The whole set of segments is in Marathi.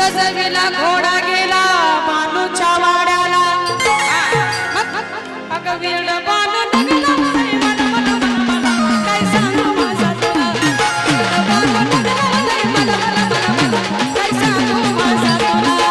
सजविला घोडा गेला बानूच्या वाड्याला अगं वीड बानू निघाला काय सांगू माझा तुला बानू निघाला काय सांगू माझा तुला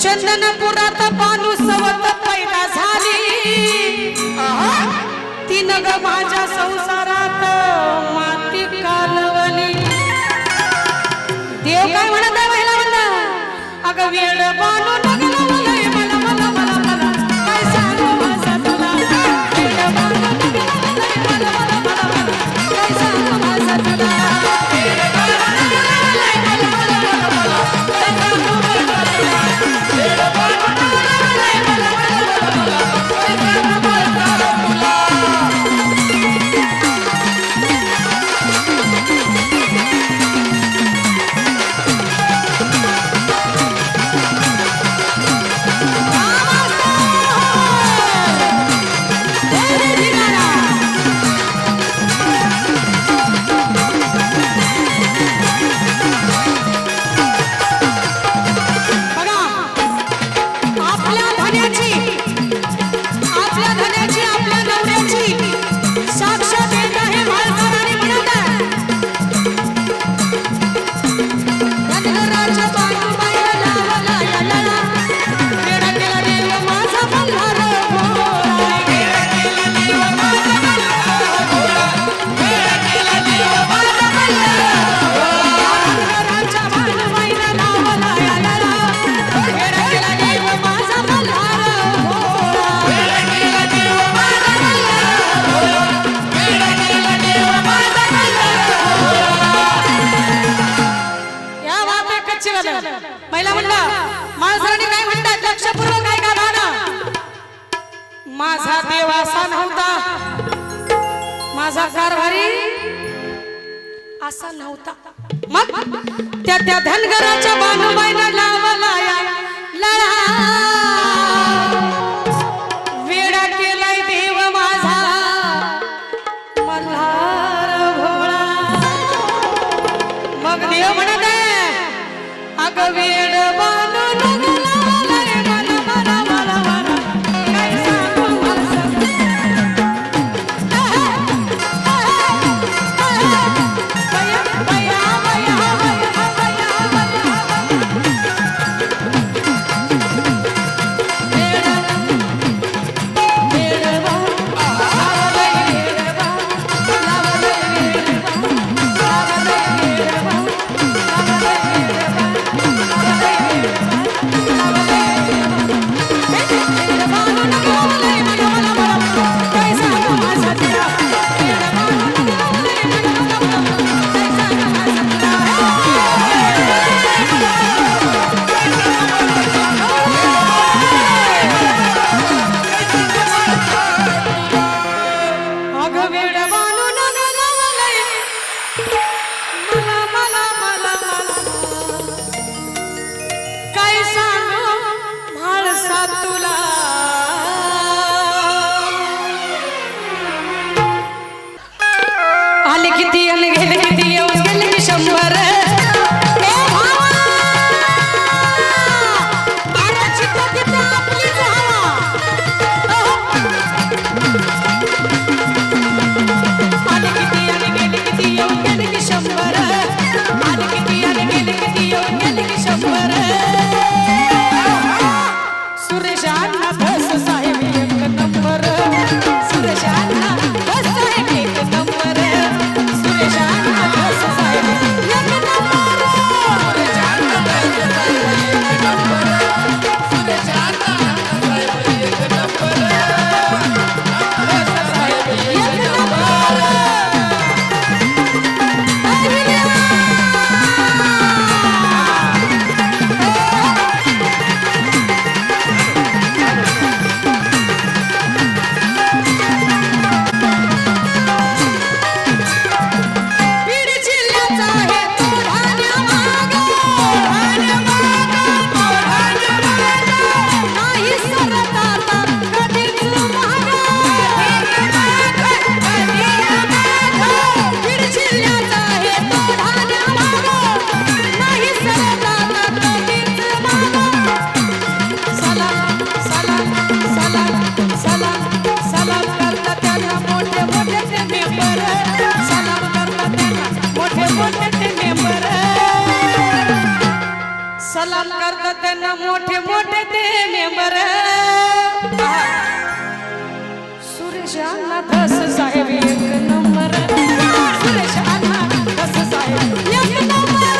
चंदनपुरात बानू सवत पैदा झाली तीन ग माझ्या संसारात माती कालवली देव काय म्हणत आहे महिला म्हणा अगं वेड बानू नगलवलंय मला मला मला मला काय सांगू माझा तुला वेड बानू नगलवलंय मला मला मला मला काय सांगू माझा तुला वेड बानू नगलवलंय मला मला मला मला काय सांगू माझा तुला वेड बानू नगलवलंय मला मला मला मला काय सांगू माझा तुला महिला म्हणला माणसाने काय म्हणतात लक्षपूर्वक काय का गाणं माझा देव असा नव्हता माझा कारभारी असा नव्हता मग त्या धनगराच्या बानूबाईनं लावला या लळा वेडा केलाय देव माझा मल्हार भोळा मग देव म्हणत अगं वेड बानू नगलवलंय मला मला मला मला काय सांगू माझा बया बया बया बया बया ते मेंबर सुरेश अण्णा धस साहेब एक नंबर सुरेश अण्णा धस साहेब एक नंबर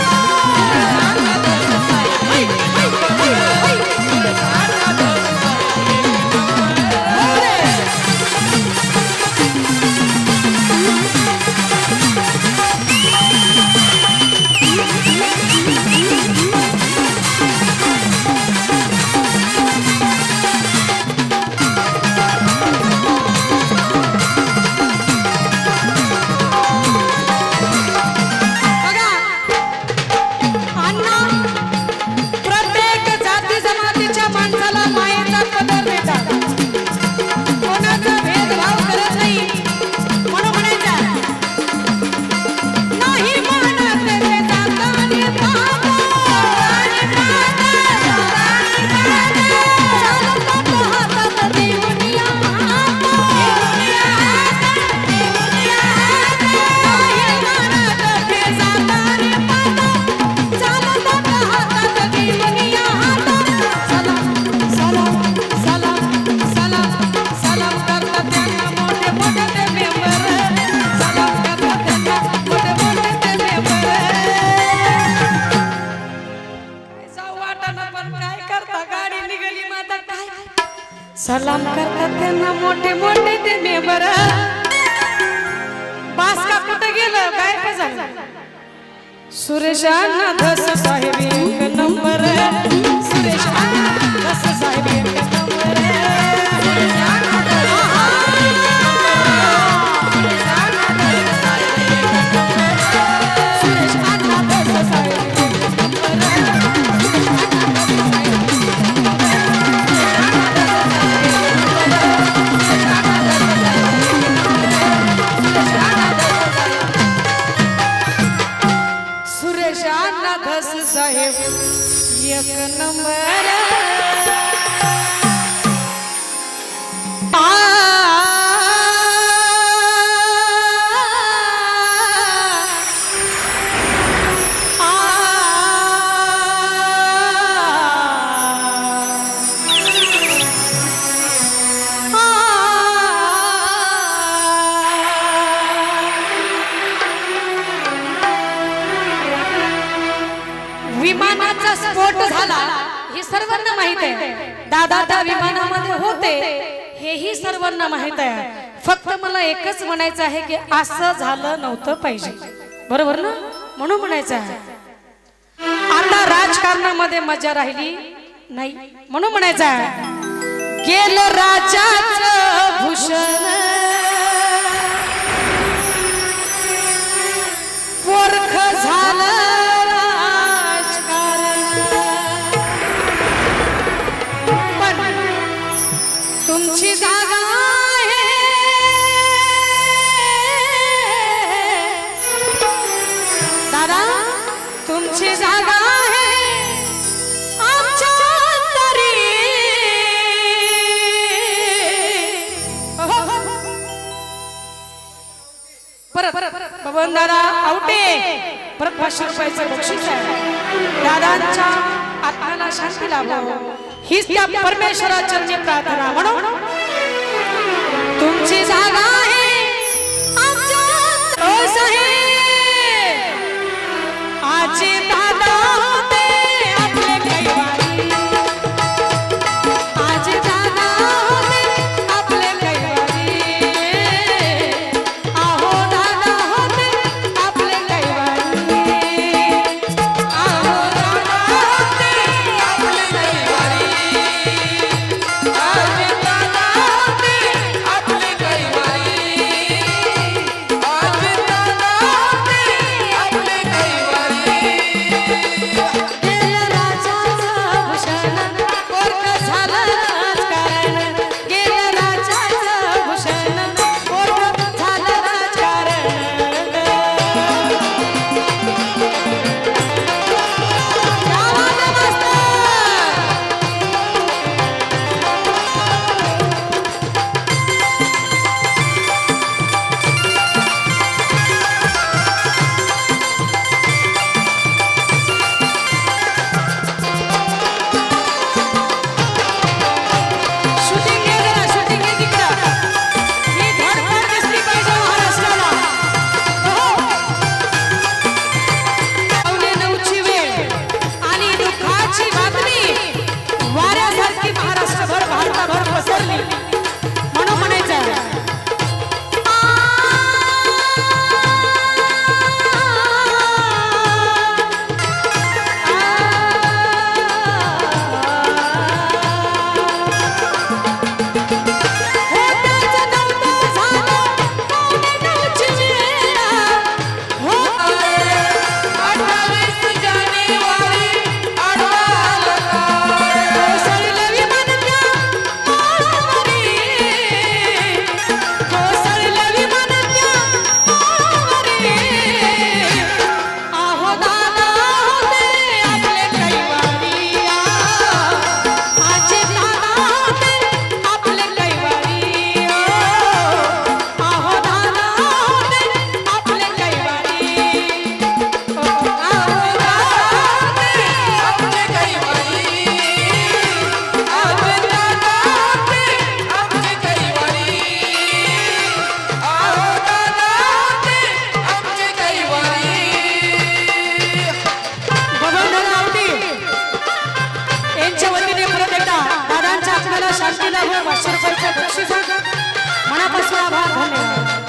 सलाम करतात त्यांना मोठे मोठे ते मेंबर बास का कुठे गेलं गायब झालं सुरेश अण्णा धस साहेब एक नंबर सुरेश अण्णा धस साहेब एक नंबर सुरेश अण्णा धस साहेब साहेब एक नंबर विमानाचा स्फोट झाला हे सर्वांना माहित आहे दादा त्या विमानामध्ये होते हेही सर्वांना माहित आहे फक्त मला एकच म्हणायचं आहे की असं झालं नव्हतं पाहिजे बरोबर ना म्हणून म्हणायचं आहे आता राजकारणामध्ये मजा राहिली नाही म्हणून म्हणायचं आहे गेलं राजाचं भूषण पोरख झालं तुमची जागा आहे दादा तुमची जागा आहे आमच्या अंतरी परत बबन दादा आवटे परत 500 रुपयाचं बक्षीस आहे दादांच्या आत्म्याला शांती लाभो हीच त्या परमेश्वराचरणी प्रार्थना म्हणून तुमची जागा आहे आमच्या आजी दादा होते आपले कैवारी आजी दादा होते आपले कैवारी आहो दादा होते आपले कैवारी आहो दादा होते आपले कैवारी Yeah. महाराष्ट्रभर भारताभर पसरली म्हणून म्हणायचं शांतीला व 500 रुपयाच्या बक्षिसाचा मनापासून आभार धन्यवाद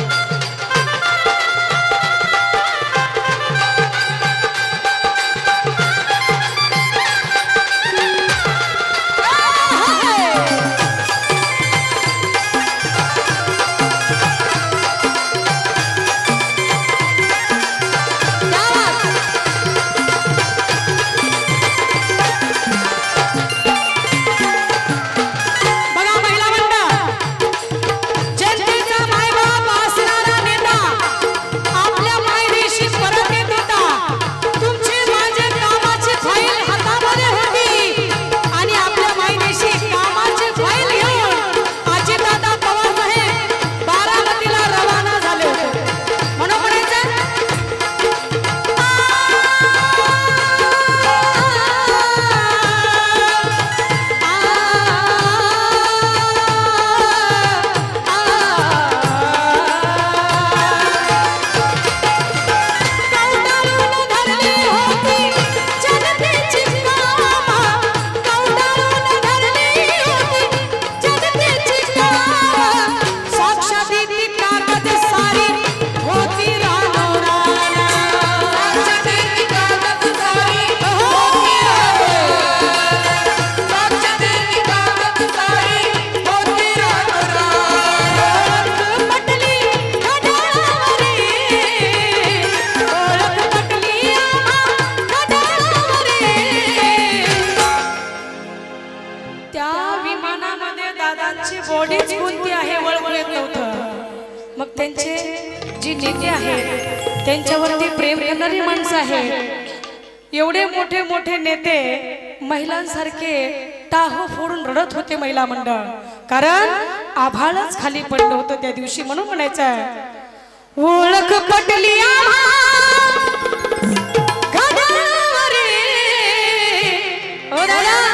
बॉडीच कोणती आहे ओळखू येत नव्हतं मग त्यांचे जी नेते आहेत त्यांच्यावरती प्रेम करणारी माणसं आहेत एवढे मोठे मोठे नेते महिलांसारखे टाहो फोडून रडत होते महिला मंडळ कारण आभाळच खाली पडलं होतं त्या दिवशी म्हणून म्हणायचं ओळख पटली ओ दादा